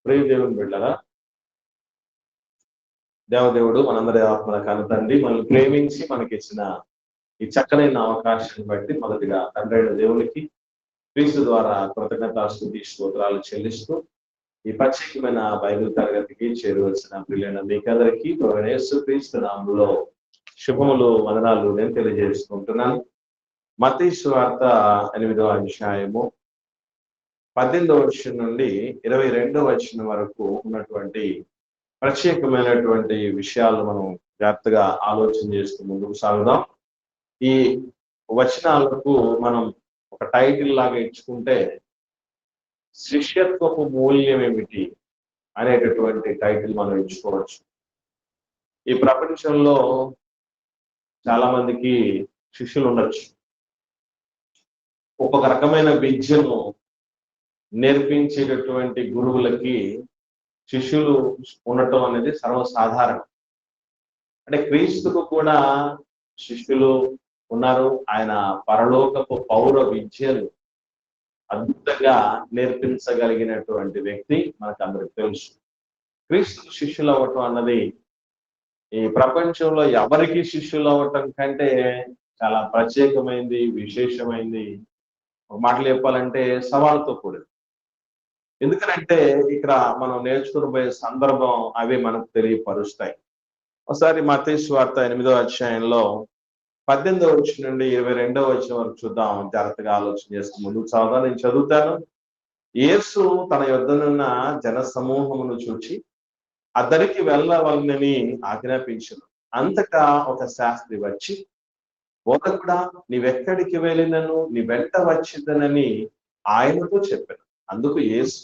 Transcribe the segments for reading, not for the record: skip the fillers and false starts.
ప్రియ దేవుని బిడ్డలారా, దేవదేవుడు మనందరి ఆత్మల కనతండి మనల్ని ప్రేమించి మనకిచ్చిన ఈ చక్కనైన అవకాశాన్ని బట్టి మొదటిగా తండ్రైన దేవునికి క్రీస్తు ద్వారా కృతజ్ఞతాస్తుతి స్తోత్రాలు చెల్లిస్తూ ఈ ప్రత్యేకమైన బైబిల్ తరగతికి చేరవలసిన ప్రియులైన మీకందరికీ యేసు క్రీస్తు నామములో శుభములు వందనాలు నేను తెలియజేసుకుంటున్నాను. మత్తయి సువార్త 8వ అధ్యాయము 18వ వచనం నుండి 22వ వచనం వరకు ఉన్నటువంటి ప్రత్యేకమైనటువంటి విషయాలు మనం జాగ్రత్తగా ఆలోచన చేస్తూ ముందుకు సాగుదాం. ఈ వచనాలకు మనం ఒక టైటిల్ లాగా ఇచ్చుకుంటే శిష్యత్వపు మూల్యం ఏమిటి అనేటటువంటి టైటిల్ మనం ఇచ్చుకోవచ్చు. ఈ ప్రపంచంలో చాలా మందికి శిష్యులు ఉండొచ్చు. ఒక్కొక్క రకమైన విద్యను నేర్పించేటటువంటి గురువులకి శిష్యులు ఉండటం అనేది సర్వసాధారణం. అంటే క్రీస్తుకు కూడా శిష్యులు ఉన్నారు. ఆయన పరలోకపు పౌర విద్యలు అద్భుతంగా నేర్పించగలిగినటువంటి వ్యక్తి మనకు అందరికి తెలుసు. క్రీస్తుకు శిష్యులు అవ్వటం అన్నది ఈ ప్రపంచంలో ఎవరికి శిష్యులు అవ్వటం కంటే చాలా ప్రత్యేకమైంది, విశేషమైంది. ఒక మాటలు చెప్పాలంటే సవాలుతో కూడింది. ఎందుకనంటే ఇక్కడ మనం నేర్చుకుని పోయే సందర్భం అవి మనకు తెలియపరుస్తాయి. ఒకసారి మత్తయి సువార్త 8వ అధ్యాయంలో 18వ వచనం నుండి 22వ వచనం వరకు చూద్దాం. జాగ్రత్తగా ఆలోచన చేస్తూ ముందుకు సాగుదాం. నేను చదువుతాను. యేసు తన యొద్దనున్న జన సమూహమును చూచి అతనికి వెళ్ళవలనని ఆజ్ఞాపించును. అంతటా ఒక శాస్త్రి వచ్చి, బోధకుడా, నీవెక్కడికి వెళ్ళినను నీ వెంట వచ్చిందనని ఆయనతో చెప్పాను. అందుకు యేసు,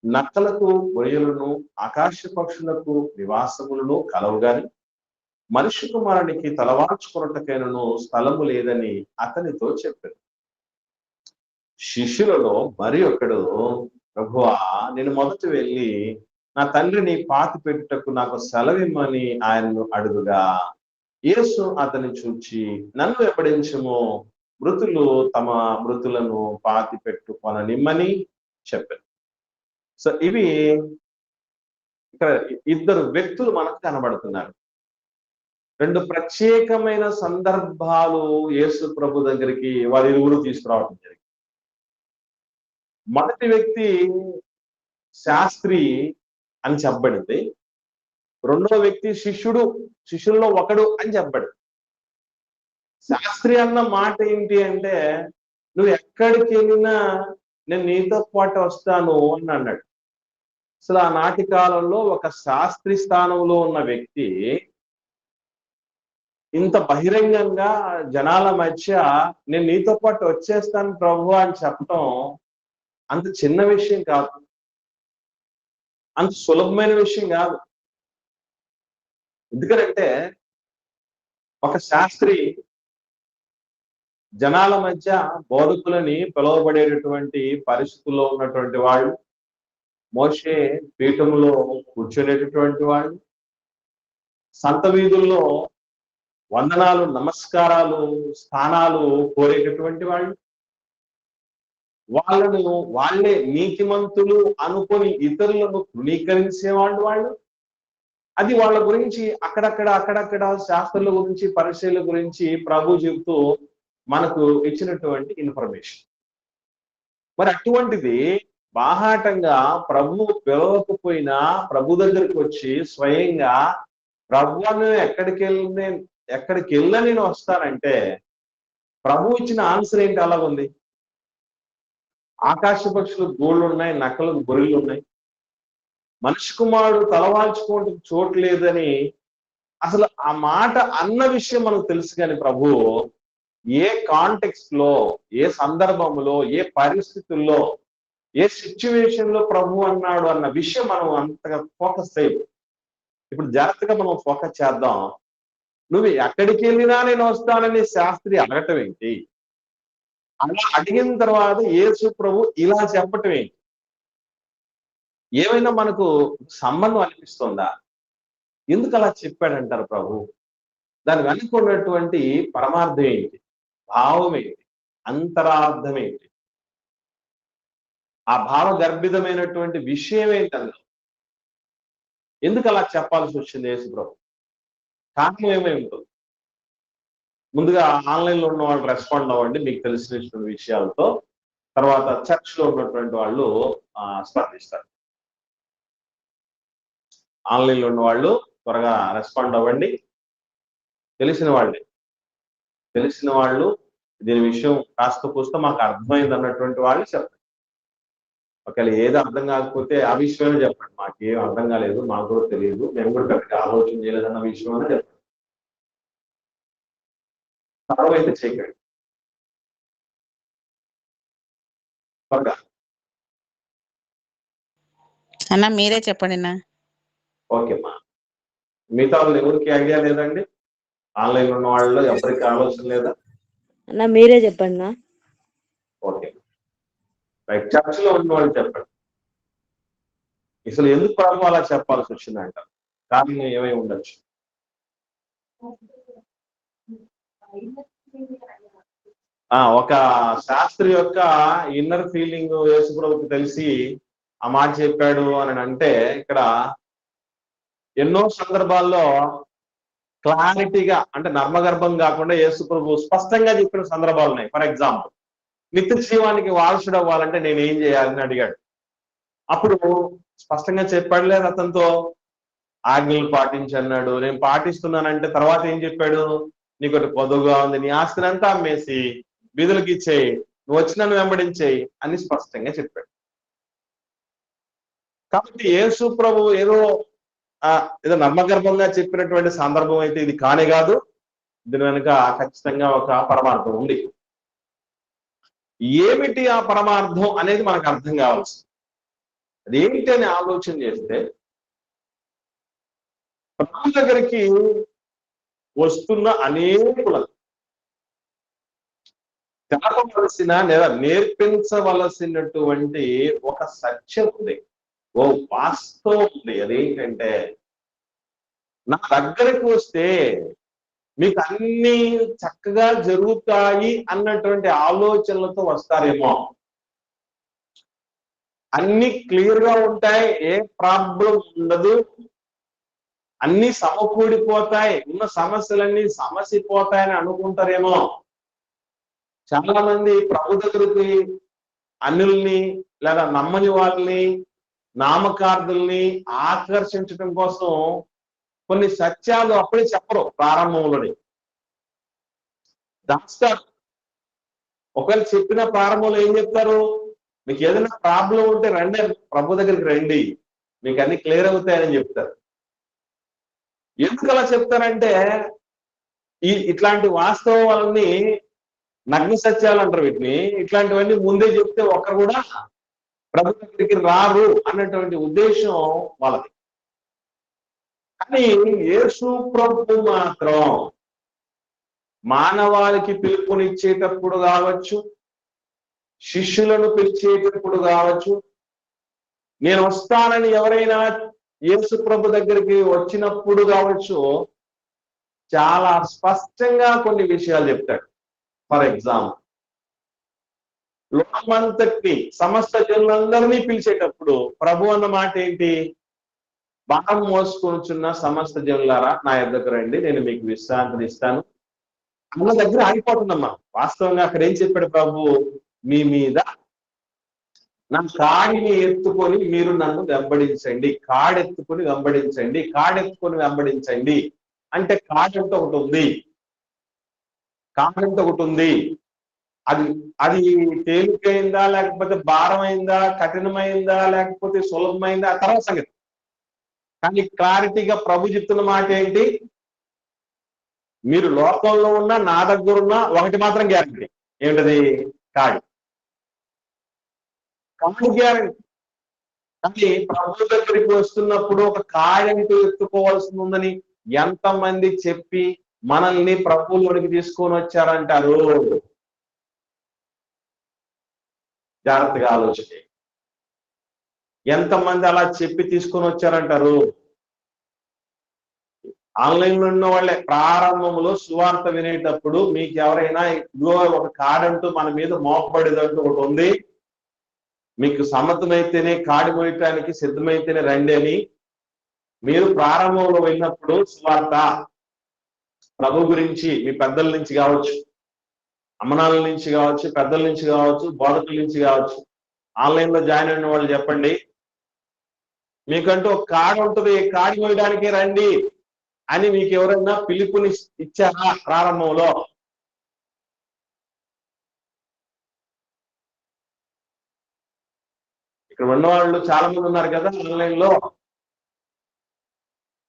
నక్కలకు గొయ్యలను ఆకాశ పక్షులకు నివాసములను కలవు గాని మనిషి కుమారునికి తలవాల్చుకున్నటకైనను స్థలము లేదని అతనితో చెప్పాను. శిష్యులలో మరి ఒకడు, ప్రభువా, నేను మొదట వెళ్ళి నా తండ్రిని పాతి పెట్టుటకు నాకు సెలవిమ్మని ఆయనను అడుగుగా, యేసు అతన్ని చూచి, నన్ను వెంబడించుము, మృతులు తమ మృతులను పాతి పెట్టుకొననిమ్మని చెప్పారు. సో ఇవి ఇక్కడ ఇద్దరు వ్యక్తులు మనకు కనబడుతున్నారు. రెండు ప్రత్యేకమైన సందర్భాలు యేసు ప్రభు దగ్గరికి వారి ఇరువురు తీసుకురావడం జరిగింది. మొదటి వ్యక్తి శాస్త్రి అని చెప్పబడింది. రెండో వ్యక్తి శిష్యుల్లో ఒకడు అని చెప్పబడింది. శాస్త్రి అన్న మాట ఏంటి అంటే, నువ్వు ఎక్కడికి వెళ్ళినా నేను నీతో పాటు వస్తాను అని అన్నాడు. అసలు ఆనాటి కాలంలో ఒక శాస్త్రి స్థానంలో ఉన్న వ్యక్తి ఇంత బహిరంగంగా జనాల మధ్య నేను నీతో పాటు వచ్చేస్తాను ప్రభు అని చెప్పటం అంత చిన్న విషయం కాదు, అంత సులభమైన విషయం కాదు. ఎందుకంటే ఒక శాస్త్రి జనాల మధ్య బోధకులని పిలువబడేటటువంటి పరిస్థితుల్లో ఉన్నటువంటి వాళ్ళు, మోషే పీఠంలో కూర్చునేటటువంటి వాళ్ళు, సంత వీధుల్లో వందనాలు, నమస్కారాలు, స్థానాలు కోరేటటువంటి వాళ్ళు, వాళ్ళే నీతిమంతులు అనుకొని ఇతరులను తృణీకరించేవాళ్ళు వాళ్ళు. అది వాళ్ళ గురించి అక్కడక్కడ శాస్త్రుల గురించి, పరిచయాల గురించి ప్రభు చెబుతూ మనకు ఇచ్చినటువంటి ఇన్ఫర్మేషన్. మరి అటువంటిది బాహాటంగా ప్రభు పిలవకపోయినా ప్రభు దగ్గరికి వచ్చి స్వయంగా ప్రభువును ఎక్కడికి వెళ్ళా నేను వస్తానంటే ప్రభు ఇచ్చిన ఆన్సర్ ఏంటి? అలా ఉంది. ఆకాశ పక్షులకు గోళ్ళు ఉన్నాయి, నక్కలకు గొర్రెలు ఉన్నాయి, మనిషి కుమారుడు తలవాల్చుకోవడం చోటు లేదని అసలు ఆ మాట అన్న విషయం మనకు తెలుసు. కానీ ప్రభు ఏ కాంటెక్స్ట్ లో, ఏ సందర్భంలో, ఏ పరిస్థితుల్లో, ఏ సిచ్యువేషన్ లో ప్రభు అన్నాడు అన్న విషయం మనం అంతగా ఫోకస్ చేయదు. ఇప్పుడు జాగ్రత్తగా మనం ఫోకస్ చేద్దాం. నువ్వు ఎక్కడికి వెళ్ళినా నేను వస్తానని శాస్త్రి అడగటం ఏంటి? అలా అడిగిన తర్వాత యేసు ప్రభు ఇలా చెప్పటం ఏంటి? ఏమైనా మనకు సంబంధం అనిపిస్తుందా? ఎందుకు అలా చెప్పాడంటారు ప్రభు? దాని వెనక ఉన్నటువంటి పరమార్థం ఏంటి? భావం ఏంటి? అంతరార్థం ఏంటి? ఆ భావ గర్భితమైనటువంటి విషయం ఏంటంటే ఎందుకు అలా చెప్పాల్సి వచ్చింది యేసు ప్రభు? కారణం ఏమై ఉంటుంది? ముందుగా ఆన్లైన్లో ఉన్న వాళ్ళు రెస్పాండ్ అవ్వండి మీకు తెలిసిన విషయాలతో. తర్వాత చర్చ్ లో ఉన్నటువంటి వాళ్ళు స్పందిస్తారు. ఆన్లైన్లో ఉన్న వాళ్ళు త్వరగా రెస్పాండ్ అవ్వండి. తెలిసిన వాళ్ళు దీని విషయం కాస్త కూస్త మాకు అర్థమైంది అన్నటువంటి వాళ్ళు చెప్పండి. ఒకవేళ ఏది అర్థం కాకపోతే ఆ విషయమే చెప్పండి. మాకేం అర్థం కాలేదు, మాకు కూడా తెలియదు, మేము కూడా కరెక్ట్గా ఆలోచన చేయలేదన్న విషయం అని చెప్పండి. సర్వ్ అయితే చేయకండి. త్వరగా అన్న మీరే చెప్పండి నా. ఓకేమ్మా. మిగతా వాళ్ళు ఎవరికి ఐడియా లేదండి? ఆన్లైన్ ఉన్న వాళ్ళు ఎవరికి ఆలోచన లేదా? అన్న మీరే చెప్పండి నా. Okay right. చర్చలో ఉన్న వాళ్ళు చెప్పండి. అసలు ఎందుకు ప్రభు అలా చెప్పాల్సి వచ్చిందంట? కారణం ఏమై ఉండొచ్చు? ఒక శాస్త్రి యొక్క ఇన్నర్ ఫీలింగ్ యేసు ప్రభుకి తెలిసి ఆ మాట చెప్పాడు అని అంటే ఇక్కడ ఎన్నో సందర్భాల్లో క్లారిటీగా అంటే నర్మగర్భం కాకుండా యేసు ప్రభు స్పష్టంగా చెప్పిన సందర్భాలు ఉన్నాయి. ఫర్ ఎగ్జాంపుల్, నిత్య జీవానికి వారసుడు అవ్వాలంటే నేను ఏం చేయాలని అడిగాడు. అప్పుడు స్పష్టంగా చెప్పాడు లేదు అతనితో ఆజ్ఞలు పాటించన్నాడు. నేను పాటిస్తున్నానంటే తర్వాత ఏం చెప్పాడు? నీకు పొదువుగా ఉంది, నీ ఆస్తిని అంతా అమ్మేసి బీదులకి ఇచ్చేయి, నువ్వు వచ్చి నన్ను వెంబడించేయి అని స్పష్టంగా చెప్పాడు. కాబట్టి యేసు ప్రభు ఏదో నమ్మగర్భంగా చెప్పినటువంటి సందర్భం అయితే ఇది కానే కాదు. దీని వెనుక ఖచ్చితంగా ఒక పరమార్థం ఉంది. ఏమిటి ఆ పరమార్థం అనేది మనకు అర్థం కావాల్సింది. అదేంటి అని ఆలోచన చేస్తే ప్రభు దగ్గరికి వస్తున్న అనేకులకు తెలపవలసిన లేదా నేర్పించవలసినటువంటి ఒక సత్యం ఉంది, ఓ వాస్తవం ఉంది. అదేంటంటే నా దగ్గరికి వస్తే మీకు అన్ని చక్కగా జరుగుతాయి అన్నటువంటి ఆలోచనలతో వస్తారేమో. అన్ని క్లియర్ గా ఉంటాయి, ఏ ప్రాబ్లం ఉండదు, అన్ని సమకూడిపోతాయి, ఉన్న సమస్యలన్నీ సమసిపోతాయని అనుకుంటారేమో. చాలా మంది ప్రభు దగ్గరికి అన్యుల్ని లేదా నమ్మని వాళ్ళని నామకార్థుల్ని ఆకర్షించడం కోసం కొన్ని సత్యాలు అప్పుడే చెప్పరు, ప్రారంభంలోని దాస్తారు. ఒకవేళ చెప్పిన ప్రారంభంలో ఏం చెప్తారు? మీకు ఏదైనా ప్రాబ్లం ఉంటే రండి, ప్రభు దగ్గరికి రండి, మీకు అన్ని క్లియర్ అవుతాయని చెప్తారు. ఎందుకు అలా చెప్తారంటే ఇట్లాంటి వాస్తవాలన్నీ నగ్న సత్యాలు అంటారు వీటిని. ఇట్లాంటివన్నీ ముందే చెప్తే ఒక్కరు కూడా ప్రభు దగ్గరికి రారు అన్నటువంటి ఉద్దేశం వాళ్ళది. కానీ యేసు ప్రభు మాత్రం మానవాళికి పిలుపునిచ్చేటప్పుడు కావచ్చు, శిష్యులను పిలిచేటప్పుడు కావచ్చు, నేను వస్తానని ఎవరైనా యేసు ప్రభు దగ్గరికి వచ్చినప్పుడు కావచ్చు, చాలా స్పష్టంగా కొన్ని విషయాలు చెప్తాడు. ఫర్ ఎగ్జాంపుల్, లోకమంతటి సమస్త జనులందరినీ పిలిచేటప్పుడు ప్రభు అన్న మాట ఏంటి? భారం మోసుకొనిచున్న సమస్త జనులారా నా యొద్దకు రండి, నేను మీకు విశ్రాంతిని ఇస్తాను అన్న దగ్గర ఆగిపోతుందమ్మా. వాస్తవంగా అక్కడ ఏం చెప్పాడు ప్రభు? మీ మీద నా కాడిని ఎత్తుకొని మీరు నన్ను వెంబడించండి, కాడెత్తుకొని వెంబడించండి, కాడెత్తుకొని వెంబడించండి అంటే కాడంటే ఒకటి ఉంది, కాడంటే ఒకటి ఉంది. అది తేలికైందా లేకపోతే భారమైందా, కఠినమైందా లేకపోతే సులభమైందా ఆ తర్వాత సంగతి. కానీ క్లారిటీగా ప్రభు చెప్తున్న మాట ఏంటి? మీరు లోకంలో ఉన్నా నా దగ్గర ఉన్నా ఒకటి మాత్రం గ్యారంటీ. ఏంటది? కాడి. కాడి గ్యారంటీ. కానీ ప్రభు దగ్గరికి వస్తున్నప్పుడు ఒక కాడంటూ ఎత్తుకోవాల్సి ఉందని ఎంతమంది చెప్పి మనల్ని ప్రభువులోనికి తీసుకొని వచ్చారంటారు? జాగ్రత్తగా ఆలోచన. ఎంతమంది అలా చెప్పి తీసుకొని వచ్చారంటారు? ఆన్లైన్ లో ఉన్న వాళ్ళే. ప్రారంభంలో సువార్త వినేటప్పుడు మీకు ఎవరైనా ఇదిగో ఒక కాడంటూ మన మీద మోపబడేదంటూ ఒకటి ఉంది, మీకు సమ్మతమైతేనే కాడి మోయటానికి సిద్ధమైతేనే రండి అని మీరు ప్రారంభంలో వెళ్ళినప్పుడు సువార్త ప్రభు గురించి మీ పెద్దల నుంచి కావచ్చు, అమ్మనాల నుంచి కావచ్చు, పెద్దల నుంచి కావచ్చు, బోధకుల నుంచి కావచ్చు, ఆన్లైన్ లో జాయిన్ అయిన వాళ్ళు చెప్పండి, మీకంటూ ఒక కాడి ఉంటుంది, కాడి మోయడానికే రండి అని మీకు ఎవరైనా పిలుపుని ఇచ్చారా ప్రారంభంలో? ఇక్కడ ఉన్నవాళ్ళు చాలా మంది ఉన్నారు కదా ఆన్లైన్ లో.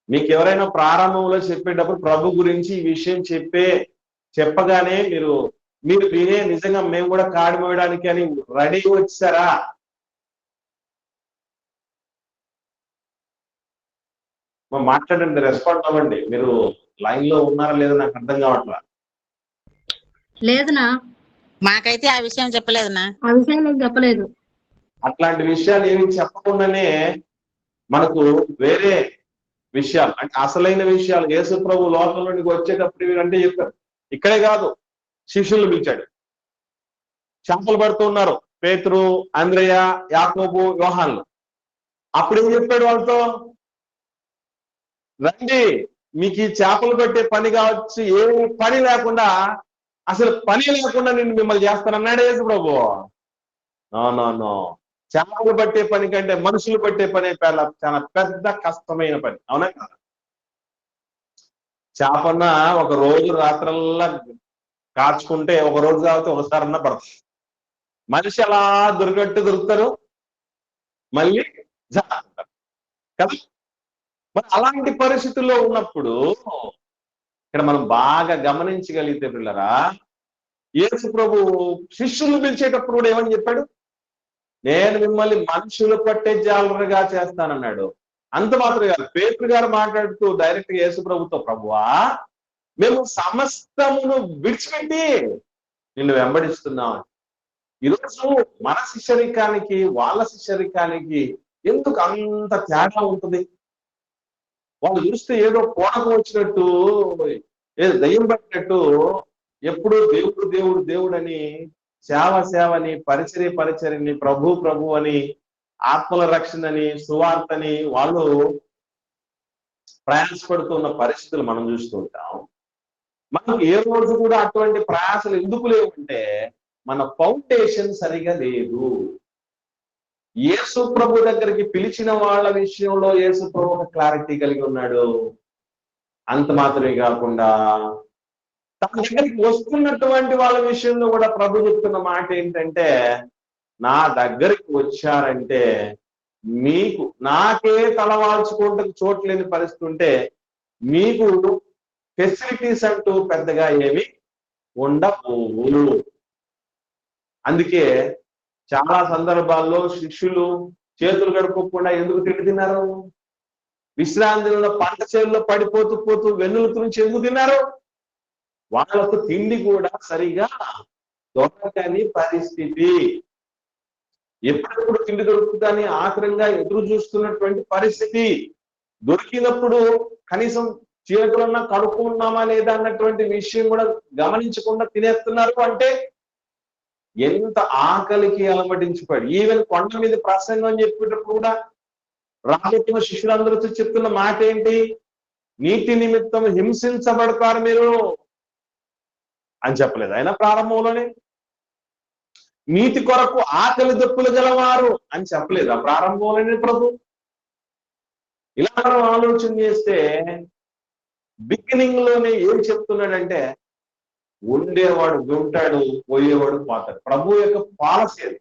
మీకు ఎవరైనా ప్రారంభంలో చెప్పేటప్పుడు ప్రభు గురించి ఈ విషయం చెప్పగానే మీరు వినే నిజంగా మేము కూడా కాడి మోయడానికి అని రెడీ వచ్చారా? మాట్లాడండి, రెస్పాండ్ అవ్వండి. మీరు లైన్ లో ఉన్నారా లేదో నాకు అర్థం కావట్లా. లేదునా, మాకైతే ఆ విషయం చెప్పలేదునా. ఆ విషయం నేను చెప్పలేదు. అట్లాంటి విషయాలు ఏమి చెప్పకుండానే మనకు వేరే విషయాలు అంటే అసలైన విషయాలు యేసు ప్రభు లోకంలోనికి వచ్చేటప్పుడు అంటే చెప్పారు. ఇక్కడే కాదు, శిష్యులు పిలిచాడు. చేపలు పడుతున్నారు పేతురు, అంద్రయ్య, యాకోబు, యోహాన్లు. అప్పుడు ఏం చెప్పాడు వాళ్ళతో? రండి, మీకు ఈ చేపలు పెట్టే పని కావచ్చు, ఏ పని లేకుండా, అసలు పని లేకుండా నేను మిమ్మల్ని చేస్తానన్నాడు యేసు ప్రభు. నో, చేపలు పట్టే పని కంటే మనుషులు పట్టే పని చాలా పెద్ద కష్టమైన పని, అవునా కదా? చేపన్న ఒక రోజు రాత్రల్లా కాచుకుంటే ఒక రోజు కాబట్టి ఒకసారన్నా పడుతుంది. మనిషి అలా దొరుకుతారు, మళ్ళీ జారుకుంటారు కదా. మరి అలాంటి పరిస్థితుల్లో ఉన్నప్పుడు ఇక్కడ మనం బాగా గమనించగలిగితే పిల్లరా, యేసు ప్రభు శిష్యులు పిలిచేటప్పుడు కూడా ఏమని చెప్పాడు? నేను మిమ్మల్ని మనుషులు పట్టే జాలరుగా చేస్తానన్నాడు. అంత మాత్రం కాదు, పేతురు గారు మాట్లాడుతూ డైరెక్ట్ గా యేసు ప్రభుతో, ప్రభువా మేము సమస్తమును విడిచిపెట్టి నిన్ను వెంబడిస్తున్నాం. ఈరోజు మన శిష్యరికానికి వాళ్ళ శిష్యరికానికి ఎందుకు అంత తేడా ఉంటుంది? వాళ్ళు చూస్తే ఏదో కోణకు వచ్చినట్టు, ఏదో దయ్యం పట్టినట్టు, ఎప్పుడూ దేవుడు దేవుడు దేవుడు అని, సేవని, పరిచర్ని, ప్రభు అని, ఆత్మల రక్షణని, సువార్తని వాళ్ళు ప్రయాసపడుతున్న పరిస్థితులు మనం చూస్తూ ఉంటాం. మనకు ఏ రోజు కూడా అటువంటి ప్రయాసలు ఎందుకు లేవంటే మన ఫౌండేషన్ సరిగా లేదు. యేసు ప్రభు దగ్గరికి పిలిచిన వాళ్ళ విషయంలో యేసు ప్రభు ఒక క్లారిటీ కలిగి ఉన్నాడు. అంత మాత్రమే కాకుండా తన దగ్గరికి వస్తున్నటువంటి వాళ్ళ విషయంలో కూడా ప్రభు చెప్తున్న మాట ఏంటంటే, నా దగ్గరికి వచ్చారంటే మీకు నాకే తలవాల్చుకోవడానికి చోట్లేని పరిస్థితి ఉంటే మీకు ఫెసిలిటీస్ అంటూ పెద్దగా ఏమి ఉండవు. అందుకే చాలా సందర్భాల్లో శిష్యులు చేతులు కడుక్కోకుండా ఎందుకు తిన్నారు? విశ్రాంతిలో పంట చేతుల్లో పడిపోతూ వెన్నుల నుంచి ఎందుకు తిన్నారు? వాళ్ళకు తిండి కూడా సరిగా దొరకని పరిస్థితి. ఎప్పుడెప్పుడు తిండి దొరుకుతుందని ఆఖరంగా ఎదురు చూస్తున్నటువంటి పరిస్థితి. దొరికినప్పుడు కనీసం చేతులన్నా కడుక్కున్నామా లేదా అన్నటువంటి విషయం కూడా గమనించకుండా తినేస్తున్నారు. అంటే ఎంత ఆకలికి అలమటించిపోయాడు. ఈవెన్ కొండ మీద ప్రసంగం చెప్పేటప్పుడు కూడా రాబోతున్న శిష్యులందరూ చెప్తున్న మాట ఏంటి? నీటి నిమిత్తం హింసించబడతారు మీరు అని చెప్పలేదు ఆయన ప్రారంభంలోనే. నీతి కొరకు ఆకలి దప్పులు గలవారు అని చెప్పలేదు ఆ ప్రారంభంలోనే ప్రభు. ఇలా మనం ఆలోచన చేస్తే బిగినింగ్ లోనే ఏం చెప్తున్నాడంటే, ఉండేవాడు ఉంటాడు, పోయేవాడు పోతాడు. ప్రభు యొక్క పాలసీ అది.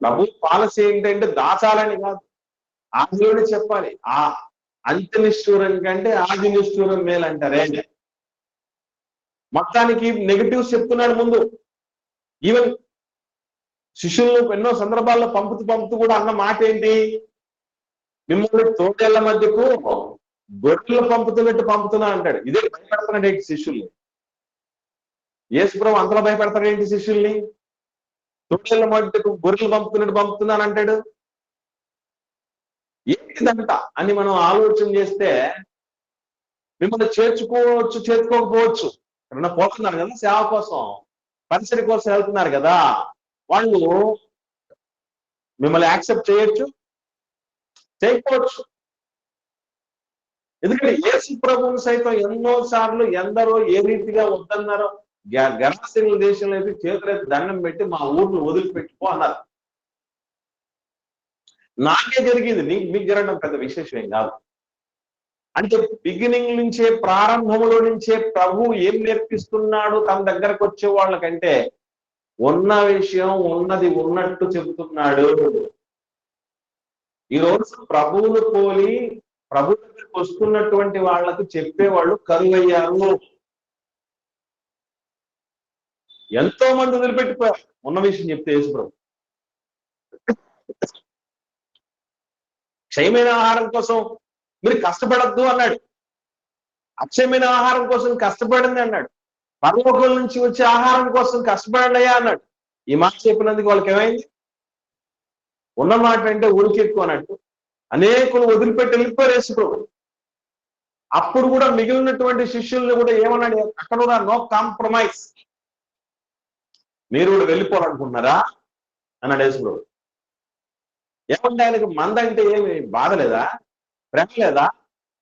ప్రభు పాలసీ ఏంటంటే దాచాలని కాదు, ఆదిలోనే చెప్పాలి. ఆ అంత్య నిష్ఠూరం కంటే ఆది నిష్ఠూరం మేలంటారే. మొత్తానికి నెగటివ్స్ చెప్తున్నాడు ముందు. ఈవెన్ శిష్యులను ఎన్నో సందర్భాల్లో పంపుతూ కూడా అన్న మాట ఏంటి? మిమ్మల్ని తోటేళ్ల మధ్యకు గొర్రెలు పంపుతున్నా అంటాడు. ఇదే భయపెడతాడు ఏంటి శిష్యుల్ని? యేసుప్రభు అంతలో భయపెడతాడు ఏంటి శిష్యుల్ని? తోటేళ్ల మధ్యకు గొర్రెలు పంపుతున్నాను అంటాడు. ఏంటిదంట అని మనం ఆలోచన చేస్తే, మిమ్మల్ని చేర్చుకోవచ్చు, చేర్చుకోకపోవచ్చు. ఎవరన్నా పోతున్నారు కదా సేవ కోసం, పరిసరి కోసం వెళ్తున్నారు కదా, వాళ్ళు మిమ్మల్ని యాక్సెప్ట్ చేయొచ్చు, చేయకపోవచ్చు. ఎందుకంటే యేసు ప్రభువుని సైతం ఎన్నో సార్లు ఎందరో ఏ రీతిగా వద్దన్నారో. గెరాసేనుల దేశంలో అయితే చేతులైతే దండం పెట్టి మా ఊర్ను వదిలిపెట్టుకో అన్నారు. నాకే జరిగింది, మీకు జరగడం పెద్ద విశేషం ఏం కాదు. అంటే బిగినింగ్ నుంచే, ప్రారంభంలో నుంచే ప్రభు ఏం నేర్పిస్తున్నాడు తన దగ్గరకు వచ్చే వాళ్ళకంటే ఉన్న విషయం ఉన్నది ఉన్నట్టు చెబుతున్నాడు. ఈ రోజు ప్రభువును పోలి ప్రభు దగ్గరికి వస్తున్నటువంటి వాళ్లకు చెప్పేవాళ్ళు కరువయ్యారు. ఎంతో మంది వదిలిపెట్టిపోయారు ఉన్న విషయం చెప్తే యేసు ప్రభు. క్షయమైన ఆహారం కోసం మీరు కష్టపడద్దు అన్నాడు. అక్షయమైన ఆహారం కోసం కష్టపడింది అన్నాడు. పరలోకం నుంచి వచ్చే ఆహారం కోసం కష్టపడయ్యా అన్నాడు. ఈ మాట చెప్పినందుకు వాళ్ళకి ఏమైంది? ఉన్న మాట అంటే ఉరికెక్కువ అన్నట్టు అనేకులు వదిలిపెట్టి వెళ్ళిపోయారు యేసు ప్రభు. అప్పుడు కూడా మిగిలినటువంటి శిష్యుల్ని కూడా ఏమన్నాడు? అక్కడ కూడా నో కాంప్రమైజ్, మీరు కూడా వెళ్ళిపోవాలనుకుంటున్నారా అన్నాడు యేసు ప్రభు. ఏమంటే ఆయనకు మంద అంటే ఏమి బాధ లేదా, ప్రేమ లేదా,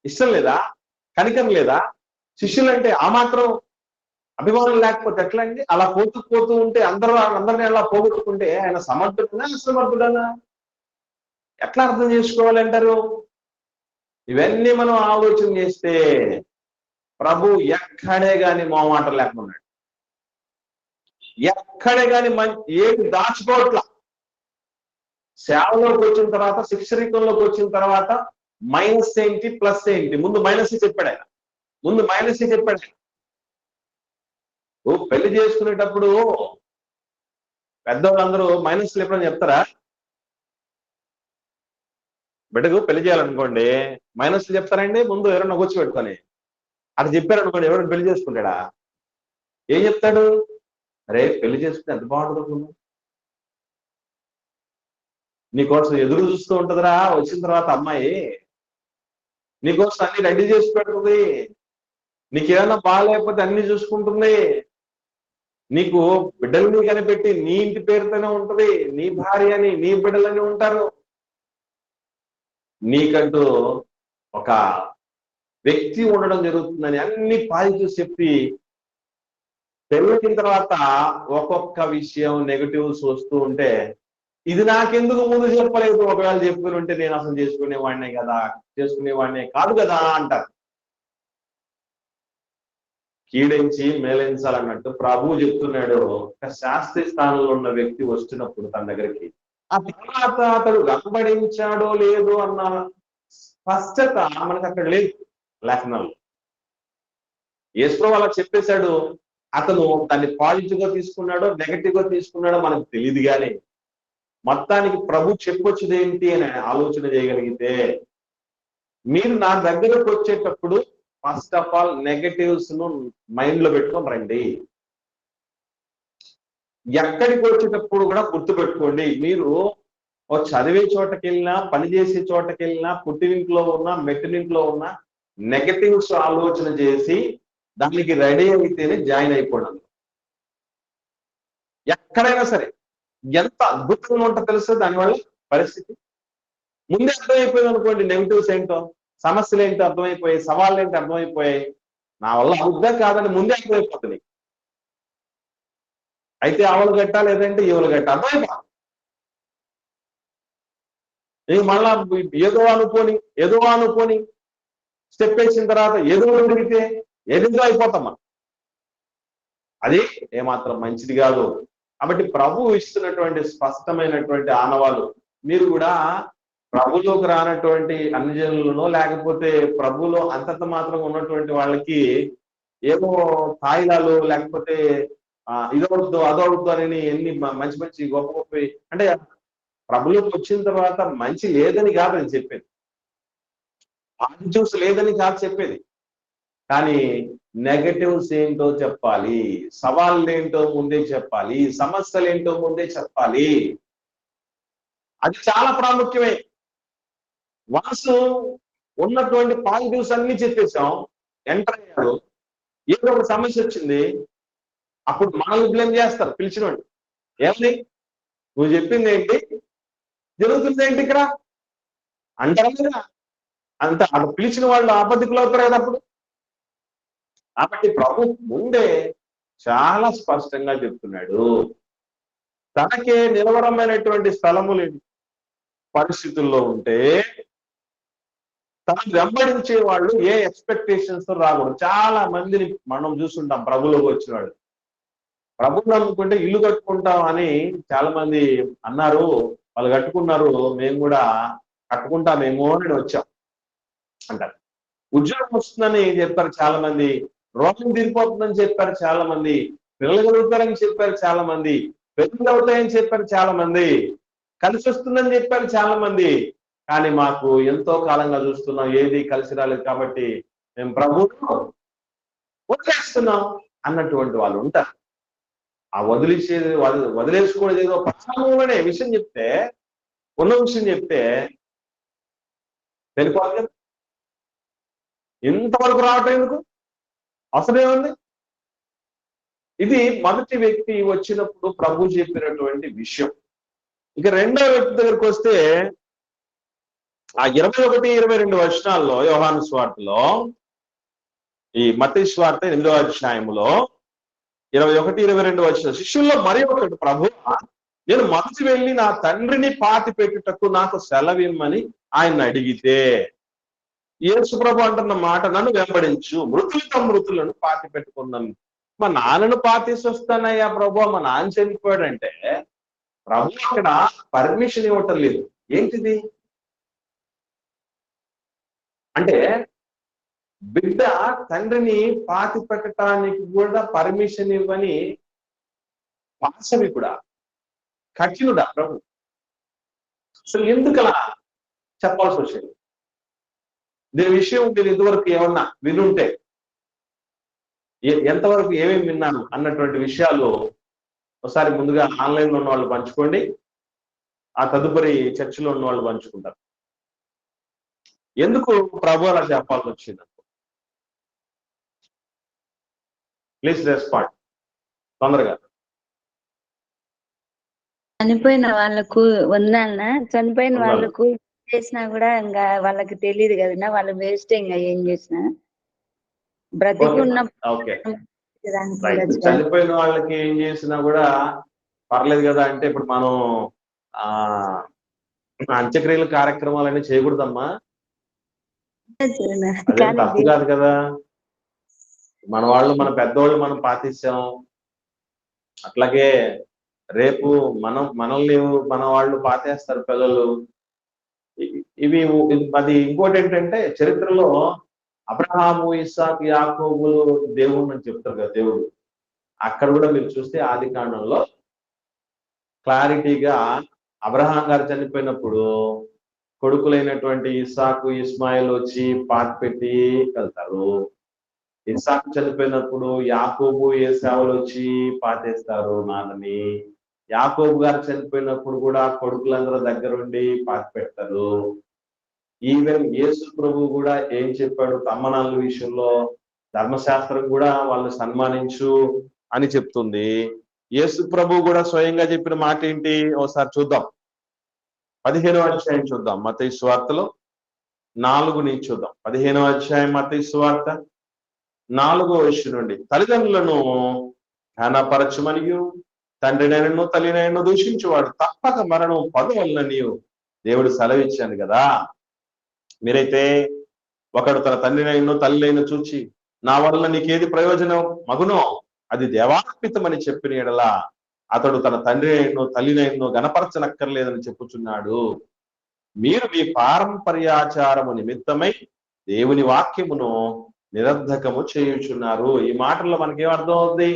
ఇష్టం లేదా, కనికరం లేదా? శిష్యులంటే ఆ మాత్రం అభిమానం లేకపోతే ఎట్లా అండి? అలా పోతూ ఉంటే అందరినీ అలా పోగొట్టుకుంటే ఆయన సమర్థుడనా అసమర్థుడనా? ఎట్లా అర్థం చేసుకోవాలంటారు? ఇవన్నీ మనం ఆలోచన చేస్తే ప్రభు ఎక్కడే గాని మోమాటం లేకున్నాడు. ఎక్కడే గాని ఏమి దాచుకోవట్లా. సేవలోకి వచ్చిన తర్వాత, శిక్షరికంలోకి వచ్చిన తర్వాత మైనస్ ఏంటి ప్లస్ ఏంటి, ముందు మైనస్ చెప్పాడు ఆయన. పెళ్లి చేసుకునేటప్పుడు పెద్దవాళ్ళందరూ మైనస్లు ఎప్పుడని చెప్తారా? బిడ్డకు పెళ్లి చేయాలనుకోండి మైనస్లు చెప్తారండి ముందు ఎవరైనా కూర్చోబెట్టుకొని. అది చెప్పారనుకోండి ఎవరైనా పెళ్లి చేసుకుంటాడా? ఏం చెప్తాడు? అరే పెళ్లి చేసుకుంటే ఎంత బాగుంటుంది, నీకోసం ఎదురు చూస్తూ ఉంటదిరా, వచ్చిన తర్వాత అమ్మాయి నీకోసం అన్ని రెడీ చేసి పెడుతుంది, నీకేమన్నా బాగాలేకపోతే అన్ని చూసుకుంటుంది, నీకు బిడ్డలని కనిపెట్టి నీ ఇంటి పేరుతోనే ఉంటది, నీ భార్య అని నీ బిడ్డలని ఉంటారు. నీకంటూ ఒక వ్యక్తి ఉండడం జరుగుతుందని అన్ని పాజిటివ్స్ చెప్పి పెళ్ళిన తర్వాత ఒక్కొక్క విషయం నెగటివ్స్ వస్తూ ఉంటే ఇది నాకెందుకు ముందు చెప్పలేదు, ఒకవేళ చెప్పుకుని ఉంటే నేను అసలు చేసుకునేవాడినే కాదు కదా అంటారు. కీడించి మేలించాలన్నట్టు ప్రభువు చెప్తున్నాడు. ఒక శాస్త్రీ స్థానంలో ఉన్న వ్యక్తి వస్తున్నప్పుడు తన దగ్గరికి ఆ తర్వాత అతడు వెంబడించాడో లేదో అన్న స్పష్టత మనకు అక్కడ లేదు లేఖనాలు. యేసు అలా చెప్పేశాడు. అతను దాన్ని పాజిటివ్ గా తీసుకున్నాడో నెగటివ్ గా తీసుకున్నాడో మనకు తెలియదు. కానీ మొత్తానికి ప్రభు చెప్పొచ్చుది ఏంటి అని ఆలోచన చేయగలిగితే, మీరు నా దగ్గరకు వచ్చేటప్పుడు ఫస్ట్ ఆఫ్ ఆల్ నెగటివ్స్ ను మైండ్ లో పెట్టుకొని రండి. ఎక్కడికి వచ్చేటప్పుడు కూడా గుర్తుపెట్టుకోండి, మీరు ఓ చదివే చోటకెళ్ళినా, పనిచేసే చోటకెళ్ళినా, పుట్టినింట్లో ఉన్నా, మెట్టినింట్లో ఉన్నా నెగటివ్స్ ఆలోచన చేసి దానికి రెడీ అయితేనే జాయిన్ అయిపోవడం. ఎక్కడైనా సరే ఎంత అద్భుతంగా ఉంటుందో తెలుసు దానివల్ల పరిస్థితి. ముందే అర్థమైపోయింది అనుకోండి, నెగిటివ్స్ ఏంటో, సమస్యలు ఏంటో అర్థమైపోయాయి, సవాళ్ళు ఏంటో అర్థమైపోయాయి, నా వల్ల అవుద్దా కాదని ముందే అర్థమైపోతుంది. అయితే ఆవులు గట్ట లేదంటే ఈవులు గట్ట అర్థమైపో. మళ్ళా ఏదో అనుకోని స్టెప్ వేసిన తర్వాత ఏదో తిరిగితే ఏదో అయిపోతాం మనం. అది ఏమాత్రం మంచిది కాదు. కాబట్టి ప్రభు ఇస్తున్నటువంటి స్పష్టమైనటువంటి ఆనవాళ్ళు, మీరు కూడా ప్రభులోకి రానటువంటి అన్ని జనులను, లేకపోతే ప్రభులో అంతంత మాత్రం ఉన్నటువంటి వాళ్ళకి ఏదో తాయిలాలు, లేకపోతే ఇదవుద్దు అదవుద్దు అని ఎన్ని మంచి గొప్ప అంటే ప్రభులోకి వచ్చిన తర్వాత మంచి లేదని కాదు అని చెప్పేది, పాజిటివ్స్ లేదని కాదు చెప్పేది. కానీ నెగటివ్స్ ఏంటో చెప్పాలి, సవాళ్ళు ఏంటో ముందే చెప్పాలి, సమస్యలు ఏంటో ముందే చెప్పాలి. అది చాలా ప్రాముఖ్యమే. వన్స్ ఉన్నటువంటి పాజిటివ్స్ అన్ని చెప్పేసాం, ఎంటర్ అయ్యాడు, ఏదో ఒక సమస్య వచ్చింది, అప్పుడు మనల్ని బ్లేమ్ చేస్తారు పిలిచినోడు. ఏమని, నువ్వు చెప్పింది ఏంటి, జరుగుతుంది ఏంటి ఇక్కడ అంటారా లేదా? అంత అటు పిలిచిన వాళ్ళు ఆపత్తికులు అవుతారు కదా అప్పుడు. కాబట్టి ప్రభు ముందే చాలా స్పష్టంగా చెప్తున్నాడు, తనకే నిలవరమైనటువంటి స్థలములు పరిస్థితుల్లో ఉంటే తను వెంబడించే వాళ్ళు ఏ ఎక్స్పెక్టేషన్స్ తో రాకూడదు. చాలా మందిని మనం చూస్తుంటాం ప్రభులోకి వచ్చిన వాళ్ళు. ప్రభుని నమ్ముకుంటే ఇల్లు కట్టుకుంటాం అని చాలా మంది అన్నారు. వాళ్ళు కట్టుకున్నారు, మేము కూడా కట్టుకుంటామేమో అని వచ్చాం అంటారు. ఉద్యోగం వస్తుందని చెప్పారు చాలా మంది, రోగం తీరిపోతుందని చెప్పారు చాలా మంది, పిల్లలు కలుగుతారని చెప్పారు చాలా మంది, పెళ్లి అవుతాయని చెప్పారు చాలా మంది, కలిసి వస్తుందని చెప్పారు చాలా మంది. కానీ మాకు ఎంతో కాలంగా చూస్తున్నాం, ఏది కలిసి రాలేదు, కాబట్టి మేము ప్రభువును వదిలేస్తున్నాం అన్నటువంటి వాళ్ళు ఉంటారు. ఆ వదిలేసుకోవడం ఏదో ప్రారంభంలోనే విషయం చెప్తే, ఉన్న విషయం చెప్తే వెళ్ళిపోతుంది కదా. ఇంతవరకు రావటం ఎందుకు? అవసరం ఏముంది? ఇది మొదటి వ్యక్తి వచ్చినప్పుడు ప్రభు చెప్పినటువంటి విషయం. ఇక రెండో వ్యక్తి దగ్గరికి వస్తే ఆ 21, 22 వచనాల్లో యోహాను స్వార్తలో, ఈ మత్తయి స్వార్త 8వ అధ్యాయములో 21, 22 వచనాలు, శిష్యుల్లో మరి ఒకటి, ప్రభు నేను మనసు వెళ్ళి నా తండ్రిని పాతి పెట్టుటకు నాకు సెలవిమ్మని ఆయన అడిగితే, యేసు ప్రభు అంటున్న మాట, నన్ను వెంబడించు, మృతులతో మృతులను పాతి పెట్టుకుందాం. మా నాన్నను పాతేసి వస్తానయ్యా ప్రభు, మా నాన్న చనిపోయాడంటే ప్రభు అక్కడ పర్మిషన్ ఇవ్వటం లేదు. ఏంటిది అంటే, బిడ్డ తండ్రిని పాతి పెట్టడానికి కూడా పర్మిషన్ ఇవ్వని పాశవి కూడా కఠినుడా ప్రభు. అసలు ఎందుకు అలా చెప్పాల్సి వచ్చింది? దీని విషయం మీరు ఇదివరకు ఏమన్నా వినుంటే, ఎంతవరకు ఏమేమి విన్నాను అన్నటువంటి విషయాలు ఒకసారి ముందుగా ఆన్లైన్లో ఉన్న వాళ్ళు పంచుకోండి, ఆ తదుపరి చర్చిలో ఉన్న వాళ్ళు పంచుకుంటారు. ఎందుకు ప్రభు అలా చెప్పాల్సి వచ్చింది? ప్లీజ్ రెస్పాండ్ తొందరగా. చనిపోయిన వాళ్ళకు వందాలనా, చనిపోయిన వాళ్ళకు చేసినా కూడా ఇంకా వాళ్ళకి తెలియదు కదన్నా, వాళ్ళు వేస్ట్ ఇంకా ఏం చేసినా. బ్రతికి చనిపోయిన వాళ్ళకి ఏం చేసినా కూడా పర్లేదు కదా అంటే, ఇప్పుడు మనం అంత్యక్రియల కార్యక్రమాలన్నీ చేయకూడదమ్మా, అదే తప్పు కాదు కదా. మన వాళ్ళు, మన పెద్దవాళ్ళు మనం పాటిస్తాం, అట్లాగే రేపు మనల్ని మన వాళ్ళు పాతేస్తారు పిల్లలు. ఇవి అది ఇంకోటి ఏంటంటే, చరిత్రలో అబ్రహాము, ఇస్సాకు, యాకోబులు దేవుడు అని చెప్తారు కదా దేవుడు. అక్కడ కూడా మీరు చూస్తే ఆది కాండంలో క్లారిటీగా అబ్రహాం గారు చనిపోయినప్పుడు కొడుకులైనటువంటి ఇస్సాకు, ఇస్మాయిల్ వచ్చి పాతి పెట్టి వెళ్తారు. ఇస్సాకు చనిపోయినప్పుడు యాకోబు, ఏశావులు వచ్చి పాతేస్తారు నాన్నని. యాకోబు గారు చనిపోయినప్పుడు కూడా కొడుకులందరూ దగ్గరుండి పాతి పెడతారు. ఈవెన్ యేసు ప్రభు కూడా ఏం చెప్పాడు తమ్మనాల విషయంలో, ధర్మశాస్త్రం కూడా వాళ్ళని సన్మానించు అని చెప్తుంది. యేసు ప్రభు కూడా స్వయంగా చెప్పిన మాట ఏంటి ఒకసారి చూద్దాం. 15వ అధ్యాయం చూద్దాం, మత్తయి సువార్తలో 4 నుంచి చూద్దాం. 15వ అధ్యాయం మత్తయి సువార్త 4వ వచనం నుండి, తల్లిదండ్రులను ఘనపరచుమనియు తండ్రినైనను తల్లినైనను దూషించేవాడు తప్పక మరణం పొందవలెనని దేవుడు సెలవిచ్చాను కదా. మీరైతే ఒకడు తన తండ్రినైనను తల్లినైనా చూచి నా వల్ల నీకేది ప్రయోజనం మగునో అది దేవార్పితమని చెప్పిన యెడల అతడు తన తండ్రినైనను తల్లినైనను గణపరచనక్కర్లేదని చెప్పుచున్నాడు. మీరు మీ పారంపర్యాచారము నిమిత్తమై దేవుని వాక్యమును నిరర్ధకము చేయుచున్నారు. ఈ మాటల్లో మనకేం అర్థం అవుతుంది?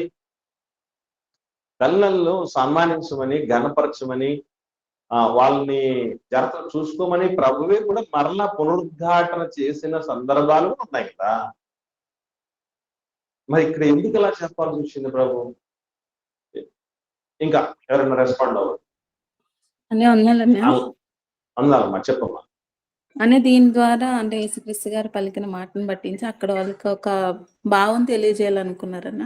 తల్లిదండ్రులు సన్మానించమని, గణపరచమని, వాళ్ళని జాగ్రత్తగా చూసుకోమని ప్రభువే కూడా మరలా పునరుద్ఘాటన చేసిన సందర్భాలు ఉన్నాయి కదా. మరి ఇక్కడ ఎందుకు ఇలా చెప్పాల్సి వచ్చింది ప్రభు? ఇంకా ఎవరైనా రెస్పాండ్ అవ్వరు అందాలమ్మా, చెప్పమ్మా. అనే దీని ద్వారా అంటే యేసుక్రీస్తు గారు పలికిన మాటను పట్టించి అక్కడ వాళ్ళకి ఒక భావం తెలియజేయాలనుకున్నారన్న.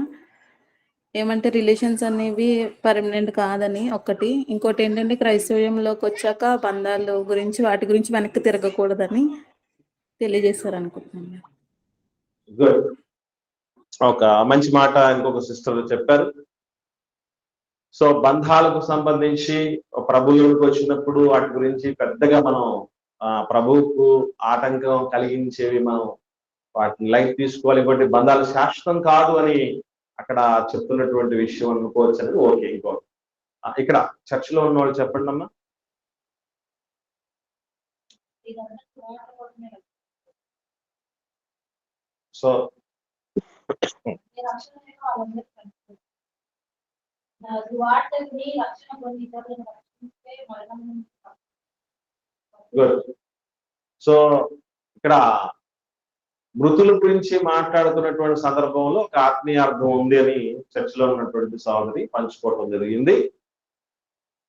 ఏమంటే రిలేషన్స్ అనేవి పర్మనెంట్ కాదని ఒకటి, ఇంకోటి ఏంటంటే క్రైస్తవ్యంలోకి వచ్చాక బంధాలు గురించి వాటి గురించి వెనక్కి తిరగకూడదని తెలియజేశారు అనుకుంటున్నాను. గుడ్. ఒక మంచి మాట ఇంకొక సిస్టర్ చెప్పారు. సో బంధాలకు సంబంధించి ప్రభువులకు వచ్చినప్పుడు వాటి గురించి పెద్దగా మనం ప్రభువుకు ఆటంకం కలిగించేవి మనం వాటిని లైట్ తీసుకోవాలి. ఇంకోటి బంధాలు శాశ్వతం కాదు అని అక్కడ చెప్తున్నటువంటి విషయం అనుకోవచ్చు అనేది ఓకే. ఇంకోటి ఇక్కడ చర్చిలో ఉన్న వాళ్ళు చెప్పండి అమ్మా. So good. సో ఇక్కడ మృతుల గురించి మాట్లాడుతున్నటువంటి సందర్భంలో ఒక ఆత్మీయార్థం ఉంది అని చర్చిలో ఉన్నటువంటి సోదరి పంచుకోవడం జరిగింది.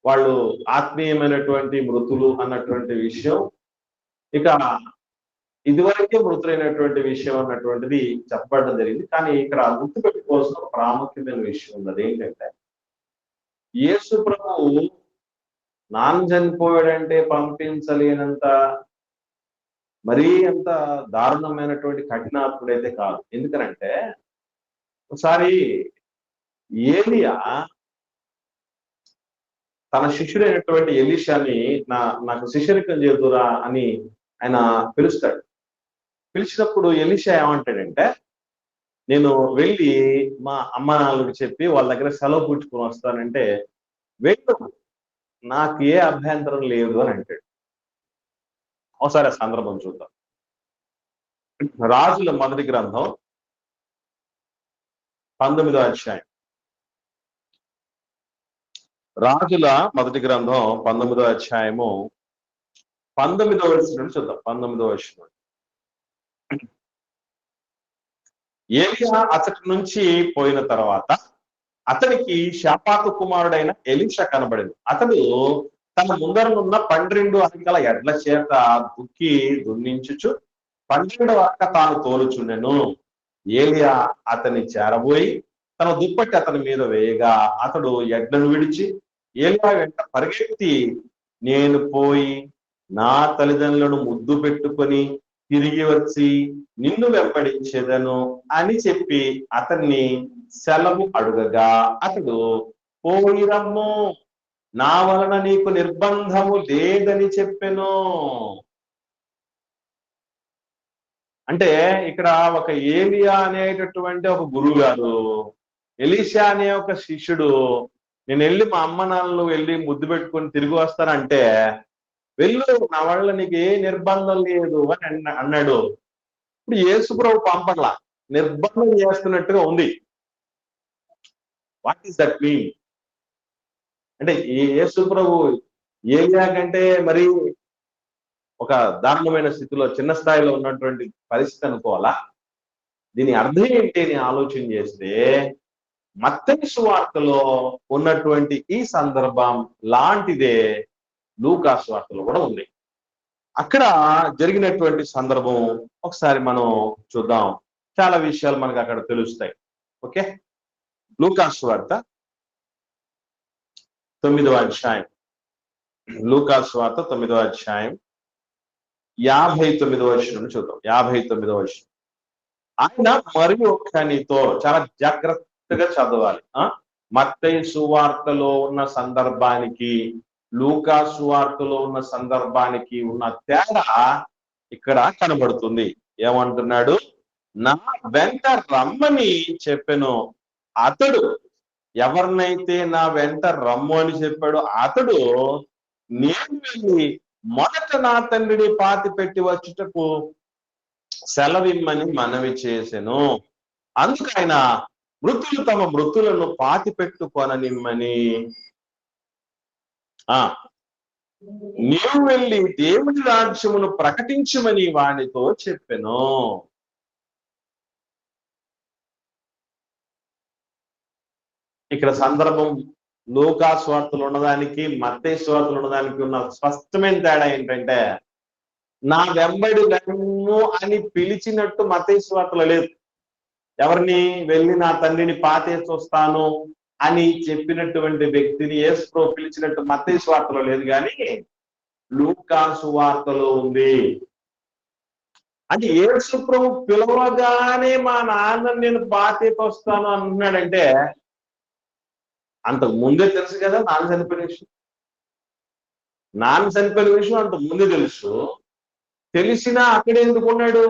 వాళ్ళు ఆత్మీయమైనటువంటి మృతులు అన్నటువంటి విషయం, ఇక ఇదివరకే మృతులైనటువంటి విషయం అన్నటువంటిది చెప్పబడడం జరిగింది. కానీ ఇక్కడ గుర్తుపెట్టుకోవాల్సిన ప్రాముఖ్యమైన విషయం ఉంది. అదేంటంటే యేసు ప్రభువు నాన్న చనిపోయాడంటే పంపించలేనంత మరీ అంత దారుణమైనటువంటి కఠినాత్ముడైతే కాదు. ఎందుకనంటే ఒకసారి ఏలియా తన శిష్యుడైనటువంటి ఎలీషాని నాకు శిష్యరికం చేదురా అని ఆయన పిలుస్తాడు. పిలిచినప్పుడు ఎలీషా ఏమంటాడంటే, నేను వెళ్ళి మా అమ్మ నాన్నలకు చెప్పి వాళ్ళ దగ్గర సెలవు పుచ్చుకొని వస్తానంటే, వెళ్ళు, నాకు ఏ అభ్యంతరం లేదు అని అంటాడు. ఒకసారి ఆ సందర్భం చూద్దాం. రాజుల మొదటి గ్రంథం 19వ అధ్యాయం. రాజుల మొదటి గ్రంథం 19వ అధ్యాయము 19వ వచనం నుండి చూద్దాం. 19వ వచనం. ఏలియా అతడి నుంచి పోయిన తర్వాత అతనికి షాపాతు కుమారుడైన ఎలీషా కనబడింది. అతడు తన ముందరనున్న 12 అరికల ఎడ్ల చేత దున్నించుచు 12వ అక్క తాను తోలుచుండెను. ఏలియా అతన్ని చేరబోయి తన దుప్పటి అతని మీద వేయగా అతడు ఎడ్లను విడిచి ఏలియా వెంట పరిగెత్తి, నేను పోయి నా తల్లిదండ్రులను ముద్దు పెట్టుకొని తిరిగి వచ్చి నిన్ను వెంబడించేదను అని చెప్పి అతన్ని సెలవు అడుగగా అతడు, పోయి రమ్ము, నా వలన నీకు నిర్బంధము లేదని చెప్పెను. అంటే ఇక్కడ ఒక ఏలియా అనేటటువంటి ఒక గురువు గారు, ఎలీషా అనే ఒక శిష్యుడు, నేను వెళ్ళి మా అమ్మ నాన్నలు వెళ్ళి ముద్దు పెట్టుకొని తిరిగి వస్తానంటే, వెళ్ళు, నా వల్ల నీకు ఏ నిర్బంధం లేదు అని అన్నాడు. ఇప్పుడు యేసుప్రభు పంపట్లా, నిర్బంధం చేస్తున్నట్టుగా ఉంది. What is that mean? అంటే యేసుప్రభు ఏలియా కంటే మరి ఒక దారుణమైన స్థితిలో చిన్న స్థాయిలో ఉన్నటువంటి పరిస్థితి అనుకోవాలా? దీని అర్థం ఏంటి అని ఆలోచన చేస్తే మత్తయి సువార్తలో ఉన్నటువంటి ఈ సందర్భం లాంటిదే లూకా సువార్తలో కూడా ఉంది. అక్కడ జరిగినటువంటి సందర్భం ఒకసారి మనం చూద్దాం. చాలా విషయాలు మనకు అక్కడ తెలుస్తాయి. ఓకే, లూకా సువార్త 9వ అధ్యాయం. లూకా సువార్త 9వ అధ్యాయం 59వ వచనం చూద్దాం. 59వ వచనం. ఆయన మరి ఒక్కనితో, చాలా జాగ్రత్తగా చదవాలి. మత్తయి సువార్తలో ఉన్న సందర్భానికి లూకా సువార్తలో ఉన్న సందర్భానికి ఉన్న తేడా ఇక్కడ కనబడుతుంది. ఏమంటున్నాడు? నా వెంట రమ్మని చెప్పెను. అతడు, ఎవరినైతే నా వెంట రమ్ము అని చెప్పాడు అతడు, నేను వెళ్ళి మొదట నా తండ్రిని పాతి పెట్టి వచ్చుటకు సెలవిమ్మని మనవి చేసెను. అందుకు ఆయన, మృతులు తమ మృతులను పాతి పెట్టుకొననిమ్మని, నీవు వెళ్ళి దేవుని రాజ్యమును ప్రకటించమని వానితో చెప్పెను. ఇక్కడ సందర్భం లూకా సువార్తలు ఉన్నదానికి మత్తయి సువార్తలు ఉన్నదానికి ఉన్న స్పష్టమైన తేడా ఏంటంటే, నా వెంబడి నన్ను అని పిలిచినట్టు మత్తయి సువార్తలో లేదు. ఎవరిని వెళ్ళి నా తండ్రిని పాతేసి వస్తాను అని చెప్పినటువంటి వ్యక్తిని యేసు ప్రభు పిలిచినట్టు మత్తయి సువార్తలో లేదు, కానీ లూకా సువార్తలో ఉంది. అంటే యేసు ప్రభు పిలవగానే మా నాన్నని నేను పాతేసి వస్తాను అంటున్నాడంటే అంతకు ముందే తెలుసు కదా నాన్న చనిపోయిన విషయం. నాన్న చనిపోయిన విషయం అంతకు ముందే తెలుసు. తెలిసినా అక్కడే ఎందుకు ఉన్నాడు?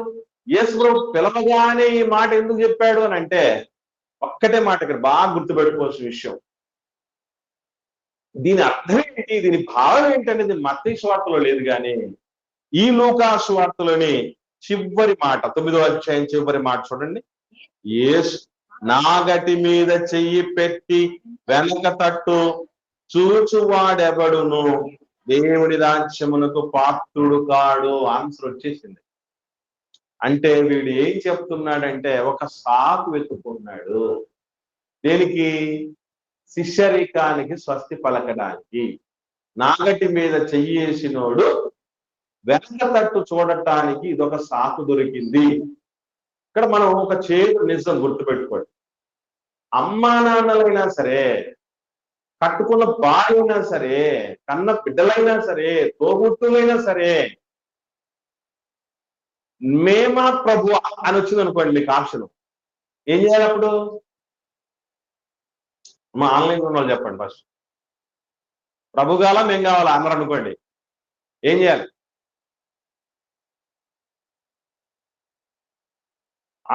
యేసు ప్రభు పిలవగానే ఈ మాట ఎందుకు చెప్పాడు అని అంటే ఒక్కటే మాట ఇక్కడ బాగా గుర్తుపెట్టుకోవాల్సిన విషయం. దీని అర్థం ఏంటి, దీని భావం ఏంటనేది మత్తయి సువార్తలో లేదు, కానీ ఈ లూకా సువార్తలోని చివరి మాట 9వ అధ్యాయం చివరి మాట చూడండి. యేసు నాగటి మీద చెయ్యి పెట్టి వెనక తట్టు చూచువాడెవడును దేవుడి రాజ్యమునకు పాత్రుడు కాడు. ఆన్సర్ వచ్చేసింది. అంటే వీడు ఏం చెప్తున్నాడంటే ఒక సాకు వెతుకున్నాడు. దేనికి? శిష్యరికానికి స్వస్తి పలకడానికి. నాగటి మీద చెయ్యేసినోడు వెనక తట్టు చూడటానికి ఇదొక సాకు దొరికింది. ఇక్కడ మనం ఒక చేదు నిజం గుర్తుపెట్టుకోండి. అమ్మా నాన్నలైనా సరే, కట్టుకున్న భార్య అయినా సరే, కన్న బిడ్డలైనా సరే, తోబుట్టులైనా సరే, మేమా ప్రభు అని వచ్చింది అనుకోండి మీకు ఆప్షన్, ఏం చేయాలి అప్పుడు? మా ఆన్లైన్ ఉన్న వాళ్ళు చెప్పండి ఫస్ట్. ప్రభు కావాలా మేం కావాలా అందరూ అనుకోండి, ఏం చేయాలి?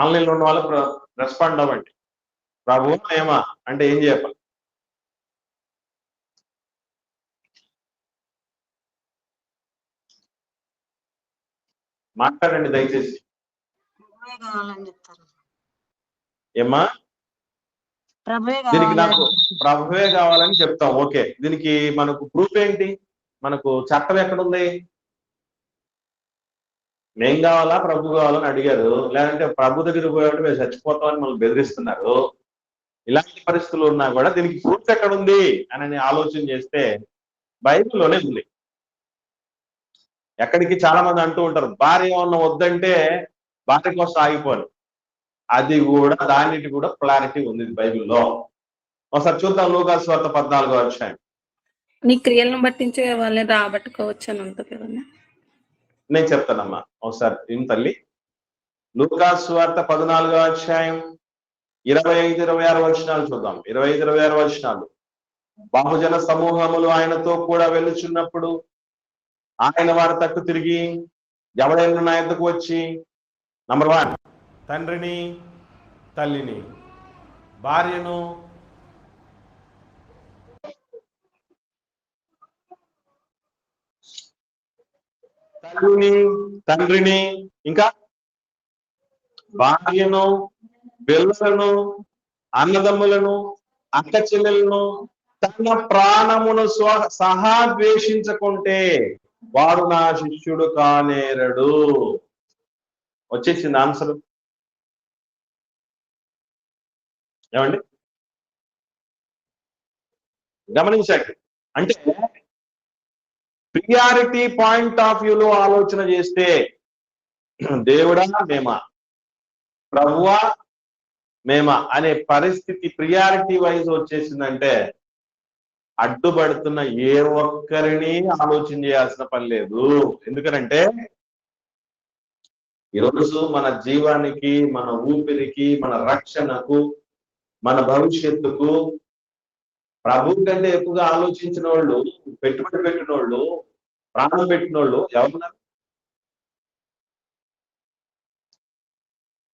ఆన్లైన్లో ఉన్న వాళ్ళు రెస్పాండ్ అవ్వండి. ప్రభు మేమా అంటే ఏం చేయాలి? మాట్లాడండి దయచేసి. ఏమ్మా? దీనికి నాకు ప్రభువే కావాలని చెప్తాం. ఓకే, దీనికి మనకు ప్రూఫ్ ఏంటి? మనకు చట్టం ఎక్కడుంది? మేం కావాలా ప్రభు కావాలని అడిగారు, లేదంటే ప్రభు దగ్గర పోయాడు మేము చచ్చిపోతామని మనం బెదిరిస్తున్నారు. ఇలాంటి పరిస్థితులు ఉన్నా కూడా దీనికి ప్రూఫ్ ఎక్కడుంది అని ఆలోచన చేస్తే బైబిల్లోనే ఉంది. ఎక్కడికి చాలా మంది అంటూ ఉంటారు భార్య ఏమన్నా వద్దంటే భార్య కోసం ఆగిపోను. అది కూడా దానికి కూడా క్లారిటీ ఉంది బైబిల్లో. ఒకసారి చూద్దాం. లూకా సువార్త 14వ అధ్యాయం. నీ క్రియలను బట్టించే వాళ్ళని రాబట్టుకోవచ్చు అని ఉంటుంది కదన్నా. నేను చెప్తానమ్మా, ఒకసారి ఇన్ తల్లి. లూకా సువార్త 14వ అధ్యాయం 25-26 వచనాలు చూద్దాం. 25-26 వచనాలు. బహుజన సమూహములు ఆయనతో కూడా వెళ్ళుచున్నప్పుడు ఆయన వారి తట్టు తిరిగి ఎవడైనా నా యొద్దకు వచ్చి, నంబర్ 1, తండ్రిని, తల్లిని, భార్యను, తండ్రిని, ఇంకా భార్యను, పిల్లలను, అన్నదమ్ములను, అక్క చెల్లెలను, తన ప్రాణమును సహా ద్వేషించకుంటే వాడు నా శిష్యుడు కానేరడు. వచ్చేసింది ఆన్సర్. ఏమండి గమనించండి. అంటే ప్రియారిటీ పాయింట్ ఆఫ్ వ్యూలో ఆలోచన చేస్తే దేవుడా మేమా, ప్రభువా మేమా అనే పరిస్థితి ప్రియారిటీ వైజ్ వచ్చేసిందంటే అడ్డుపడుతున్న ఏ ఒక్కరిని ఆలోచన చేయాల్సిన పని లేదు. ఎందుకనంటే ఈరోజు మన జీవానికి, మన ఊపిరికి, మన రక్షణకు, మన భవిష్యత్తుకు ప్రభు కంటే ఎక్కువగా ఆలోచించిన వాళ్ళు, పెట్టుబడి పెట్టిన వాళ్ళు, ప్రాణం పెట్టిన వాళ్ళు ఎవరున్నారు?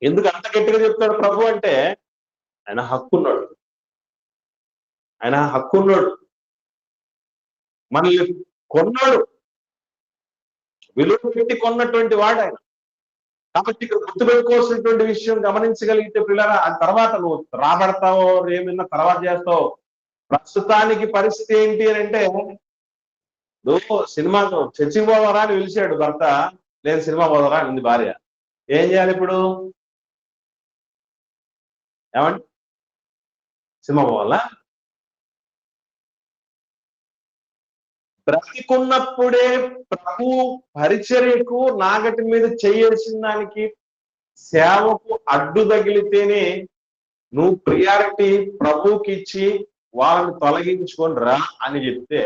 ఎందుకు అంత గట్టిగా చెప్తాడు ప్రభు అంటే ఆయన హక్కున్నాడు. ఆయన హక్కున్నాడు, మనల్ని కొన్నాడు, విలువ పెట్టి కొన్నటువంటి వాడు ఆయన. కాబట్టి ఇక్కడ గుర్తుపెట్టుకోవాల్సినటువంటి విషయం గమనించగలిగితే పిల్లరా, ఆ తర్వాత నువ్వు రాబడతావో ఏమన్నా తర్వాత చేస్తావు. ప్రస్తుతానికి పరిస్థితి ఏంటి అని అంటే, నువ్వు సినిమా చర్చికి పోవరా అని పిలిచాడు భర్త, లేదు సినిమా పోదరా అని ఉంది భార్య. ఏం చేయాలి ఇప్పుడు? ఏమండి సినిమా పోవాలా? బ్రతికున్నప్పుడే ప్రభు పరిచర్యకు నాగటి మీద చేయాల్సిన దానికి సేవకు అడ్డు తగిలితేనే నువ్వు ప్రియారిటీ ప్రభువుకి ఇచ్చి వాళ్ళని తొలగించుకొని రా అని చెప్తే,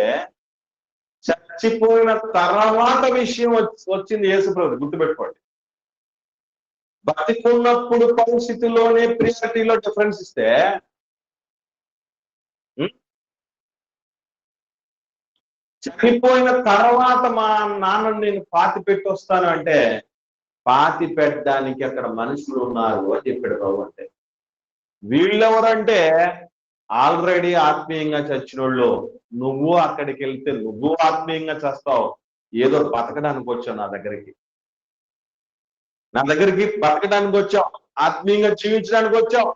చచ్చిపోయిన తర్వాత విషయం వచ్చింది యేసుప్రభు. గుర్తుపెట్టుకోండి. బతికున్నప్పుడు పరిస్థితిలోనే ప్రియారిటీలో డిఫరెన్స్ ఇస్తే, చనిపోయిన తర్వాత మా నాన్నని నేను పాతి పెట్టొస్తాను అంటే, పాతి పెట్టడానికి అక్కడ మనుషులు ఉన్నారు అని చెప్పాడు ప్రభు. అంటే వీళ్ళెవరంటే ఆల్రెడీ ఆత్మీయంగా చచ్చినోళ్ళు. నువ్వు అక్కడికి వెళ్తే నువ్వు ఆత్మీయంగా చేస్తావు. ఏదో బతకడానికి వచ్చావు నా దగ్గరికి బతకడానికి వచ్చావు, ఆత్మీయంగా జీవించడానికి వచ్చావు.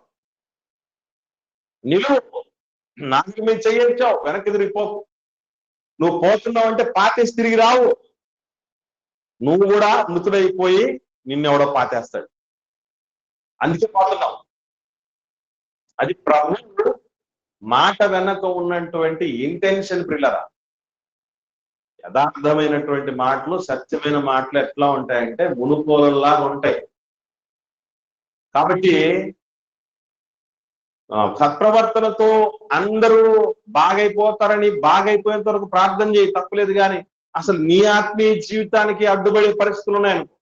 నిలువు, నాకు మీరు చెయ్యొచ్చావు, వెనక్కి తిరిగిపోకు. నువ్వు పోతున్నావు అంటే పాతేసి తిరిగి రావు. నువ్వు కూడా మృతుడైపోయి నిన్నెవడో పాతేస్తాడు. అందుకే పోతున్నావు. అది ప్రభు మాట వెనక ఉన్నటువంటి ఇంటెన్షన్. ప్రిల్లరా, యథార్థమైనటువంటి మాటలు, సత్యమైన మాటలు ఎట్లా ఉంటాయంటే మునుకోలలాగా ఉంటాయి. కాబట్టి సత్ప్రవర్తనతో అందరూ బాగైపోతారని బాగైపోయేంత వరకు ప్రార్థన చేయి, తప్పలేదు. కానీ అసలు నీ ఆత్మీయ జీవితానికి అడ్డుపడే పరిస్థితులు ఉన్నాయనుకో,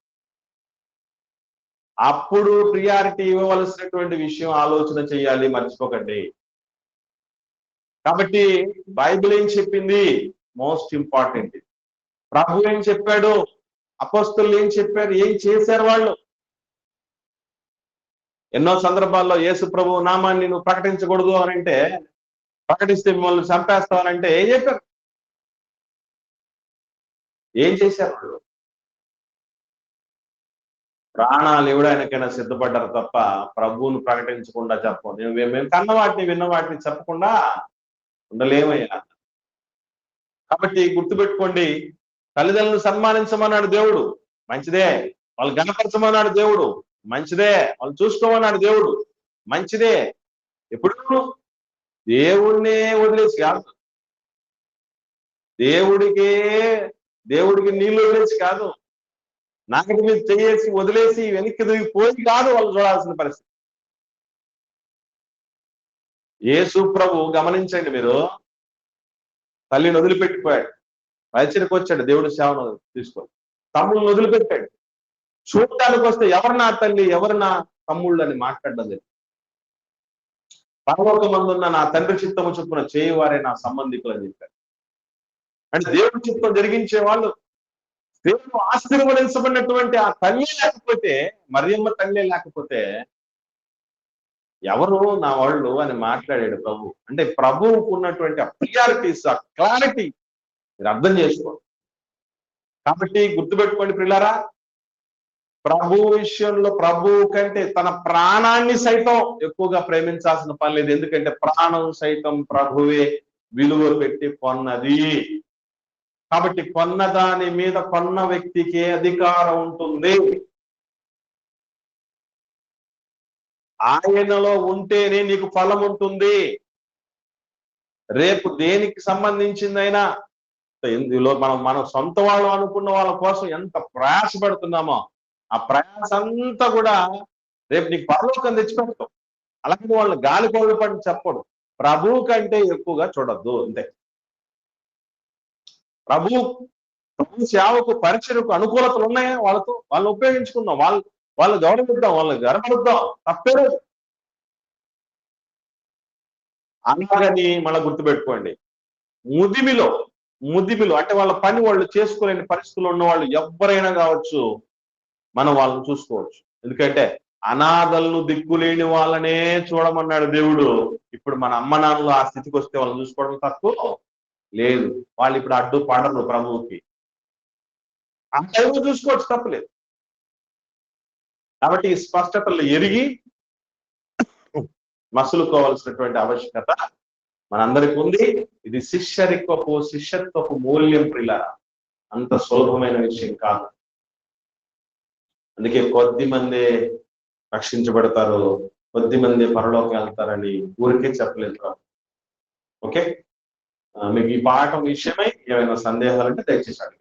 అప్పుడు ప్రియారిటీ ఇవ్వవలసినటువంటి విషయం ఆలోచన చేయాలి, మర్చిపోకండి. కాబట్టి బైబిల్ ఏం చెప్పింది మోస్ట్ ఇంపార్టెంట్. ప్రభు ఏం చెప్పాడు, అపోస్తలులు ఏం చెప్పారు, ఏం చేశారు వాళ్ళు. ఎన్నో సందర్భాల్లో యేసు ప్రభు నామాన్ని నువ్వు ప్రకటించకూడదు అని అంటే, ప్రకటిస్తే మిమ్మల్ని చంపేస్తావనంటే ఏం చెప్పారు, ఏం చేశారు వాళ్ళు? ప్రాణాలు ఎవడైనాకైనా సిద్ధపడ్డారు తప్ప ప్రభువును ప్రకటించకుండా చెప్పం. మేము కన్న వాటిని విన్న వాటిని చెప్పకుండా ఉండలేమయ్యా. కాబట్టి గుర్తుపెట్టుకోండి, తల్లిదండ్రులను సన్మానించమన్నాడు దేవుడు, మంచిదే. వాళ్ళు గణపరచమన్నాడు దేవుడు, మంచిదే. వాళ్ళు చూసుకోమన్నాడు దేవుడు, మంచిదే. ఎప్పుడు దేవుణ్ణే వదిలేసి కాదు, దేవుడికి నీళ్లు వదిలేసి కాదు, నాకటి మీద చేసి వదిలేసి వెనక్కి తిరిగిపోయి కాదు వాళ్ళు చూడాల్సిన పరిస్థితి. యేసు ప్రభు గమనించండి మీరు, తల్లిని వదిలిపెట్టిపోయాడు, పరిచయకు వచ్చాడు, దేవుడి సేవను తీసుకొని తమ్ముళ్ళని వదిలిపెట్టాడు. చూడటానికి వస్తే ఎవరు నా తల్లి, ఎవరు నా తమ్ముళ్ళు అని మాట్లాడడం లేదు. పరలోకమందున్న నా తండ్రి చిత్తము చొప్పున చేయవారే నా సంబంధికులు అని చెప్పారు. అంటే దేవుడి చిత్తం జరిగించే వాళ్ళు, దేవుడు ఆశీర్వదించబడినటువంటి ఆ తల్లి లేకపోతే, మరియమ్మ తల్లి లేకపోతే ఎవరు నా వాళ్ళు అని మాట్లాడాడు ప్రభు. అంటే ప్రభువుకు ఉన్నటువంటి ఆ ప్రియారిటీస్, ఆ క్లారిటీ మీరు అర్థం చేసుకోండి. కాబట్టి గుర్తుపెట్టుకోండి ప్రియులారా, ప్రభు విషయంలో ప్రభువు కంటే తన ప్రాణాన్ని సైతం ఎక్కువగా ప్రేమించాల్సిన పని లేదు. ఎందుకంటే ప్రాణం సైతం ప్రభువే విలువ పెట్టి కొన్నది. కాబట్టి కొన్న దాని మీద కొన్న వ్యక్తికి అధికారం ఉంటుంది. ఆయనలో ఉంటేనే నీకు ఫలం ఉంటుంది. రేపు దేనికి సంబంధించిందైనా ఇందులో మనం సొంత వాళ్ళు అనుకున్న వాళ్ళ కోసం ఎంత ప్రయాసపడుతున్నామో, ఆ ప్రయాస అంతా కూడా రేపు నీకు పరలోకం తెచ్చిపెడతావు. అలాగే వాళ్ళు గాలి కోళ్ళు పడి చెప్పడు, ప్రభు కంటే ఎక్కువగా చూడొద్దు అంతే. ప్రభు సేవకు పరిచయకు అనుకూలతలు ఉన్నాయా, వాళ్ళని ఉపయోగించుకుందాం, వాళ్ళు గౌరవిద్దాం, వాళ్ళని గర్వపడుద్దాం, తప్పేలేదు. అలాగని మళ్ళీ గుర్తుపెట్టుకోండి, ముదిమిలో అంటే వాళ్ళ పని వాళ్ళు చేసుకోలేని పరిస్థితుల్లో ఉన్న వాళ్ళు ఎవరైనా కావచ్చు, మనం వాళ్ళని చూసుకోవచ్చు. ఎందుకంటే అనాథలను దిక్కులేని వాళ్ళనే చూడమన్నాడు దేవుడు. ఇప్పుడు మన అమ్మ నాన్నలు ఆ స్థితికి వస్తే వాళ్ళని చూసుకోవడం తక్కువ లేదు. వాళ్ళు ఇప్పుడు అడ్డు పడరు ప్రభువుకి, ఆ టైంలో చూసుకోవచ్చు, తప్పలేదు. కాబట్టి ఈ స్పష్టతలు ఎరిగి మసులుకోవాల్సినటువంటి ఆవశ్యకత మనందరికి ఉంది. ఇది శిష్యత్వపు మూల్యం ప్రియులారా, అంత సులభమైన విషయం కాదు. అందుకే కొద్ది మంది రక్షించబడతారు, కొద్ది మంది పరలోకం వెళ్తారని ఊరికే చెప్పలేదు. ఓకే, మీకు ఈ పాఠం విషయమై ఏమైనా సందేహాలు అంటే దయచేసి అడగండి.